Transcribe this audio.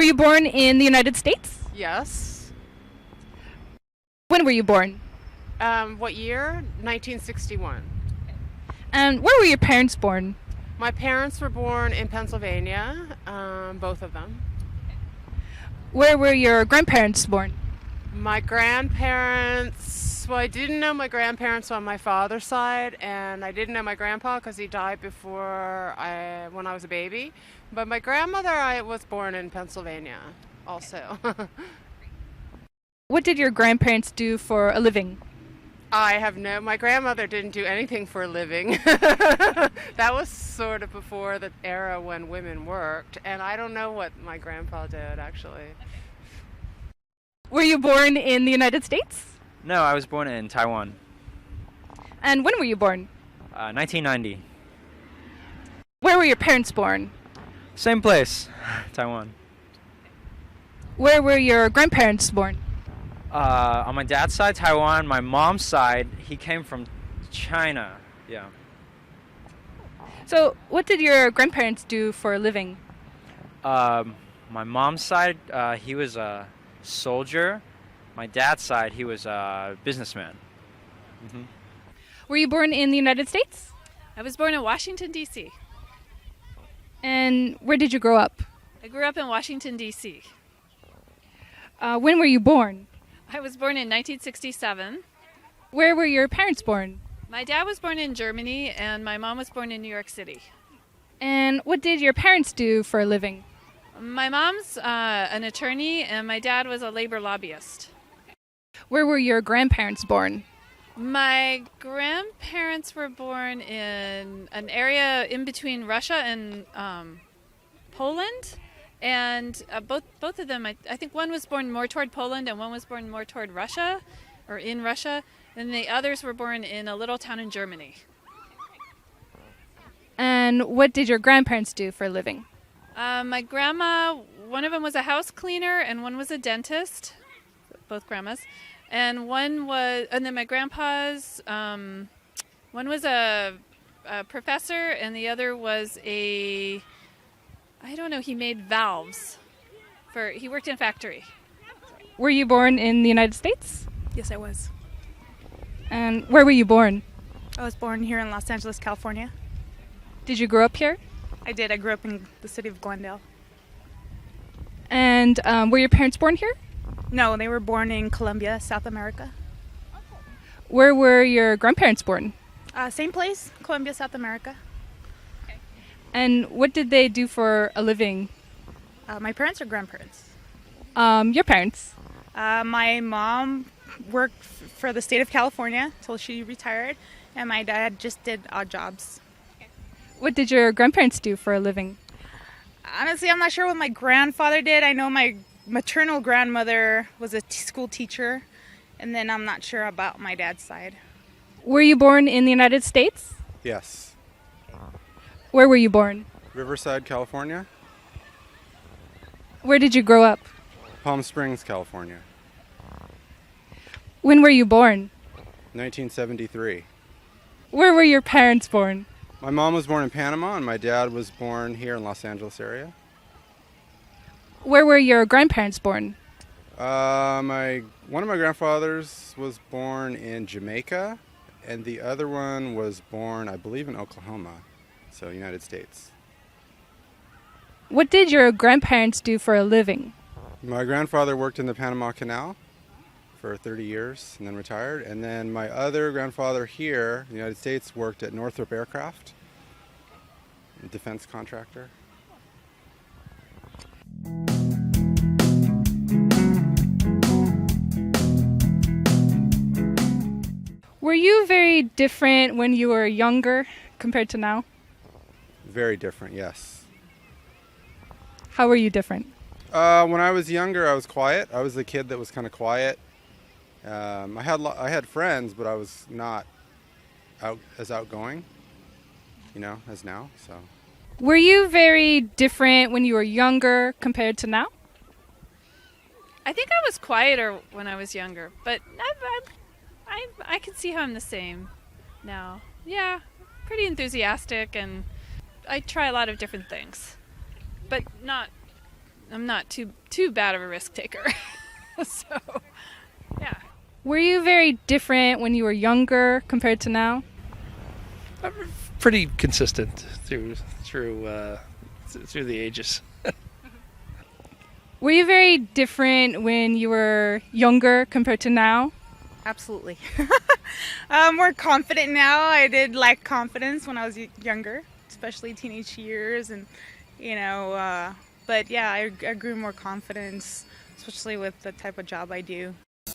you born in the United States? Yes. When were you born? What year? 1961. And where were your parents born? My parents were born in Pennsylvania, both of them. Where were your grandparents born? My grandparents, well, I didn't know my grandparents on my father's side, and I didn't know my grandpa because he died when I was a baby. But my grandmother, I was born in Pennsylvania also. What did your grandparents do for a living? My grandmother didn't do anything for a living. That was sort of before the era when women worked, and I don't know what my grandpa did actually. Were you born in the United States? No, I was born in Taiwan. And when were you born? 1990. Where were your parents born? Same place, Taiwan. Where were your grandparents born? On my dad's side, Taiwan. My mom's side, he came from China. Yeah. So, what did your grandparents do for a living? My mom's side, he was a soldier. My dad's side, he was a businessman. Mm-hmm. Were you born in the United States? I was born in Washington, D.C. And where did you grow up? I grew up in Washington, D.C. When were you born? I was born in 1967. Where were your parents born? My dad was born in Germany, and my mom was born in New York City. And what did your parents do for a living? My mom's an attorney, and my dad was a labor lobbyist. Where were your grandparents born? My grandparents were born in an area in between Russia and Poland. And both of them, I think one was born more toward Poland and one was born more toward Russia, or in Russia. And the others were born in a little town in Germany. And what did your grandparents do for a living? My grandma, one of them was a house cleaner and one was a dentist, both grandmas. And then my grandpa's, one was a professor and the other was he made valves. He worked in a factory. Were you born in the United States? Yes, I was. And where were you born? I was born here in Los Angeles, California. Did you grow up here? I did. I grew up in the city of Glendale. And were your parents born here? No, they were born in Colombia, South America. Where were your grandparents born? Same place, Colombia, South America. And what did they do for a living? My parents or grandparents? Your parents. My mom worked for the state of California until she retired, and my dad just did odd jobs. What did your grandparents do for a living? Honestly, I'm not sure what my grandfather did. I know my maternal grandmother was a school teacher, and then I'm not sure about my dad's side. Were you born in the United States? Yes. Where were you born? Riverside, California. Where did you grow up? Palm Springs, California. When were you born? 1973. Where were your parents born? My mom was born in Panama and my dad was born here in Los Angeles area. Where were your grandparents born? One of my grandfathers was born in Jamaica and the other one was born, I believe, in Oklahoma, so United States. What did your grandparents do for a living? My grandfather worked in the Panama Canal for 30 years and then retired. And then my other grandfather here in the United States worked at Northrop Aircraft, a defense contractor. Were you very different when you were younger compared to now? Very different, yes. How were you different? When I was younger, I was quiet. I was the kid that was kind of quiet. I had friends, but I was not as outgoing, as now. So. Were you very different when you were younger compared to now? I think I was quieter when I was younger, but I can see how I'm the same now. Yeah, pretty enthusiastic, and I try a lot of different things, but not I'm not too bad of a risk taker. So, yeah. Were you very different when you were younger compared to now? Pretty consistent through the ages. Were you very different when you were younger compared to now? Absolutely. More confident now. I did lack confidence when I was younger, especially teenage years, and but yeah, I grew more confidence, especially with the type of job I do.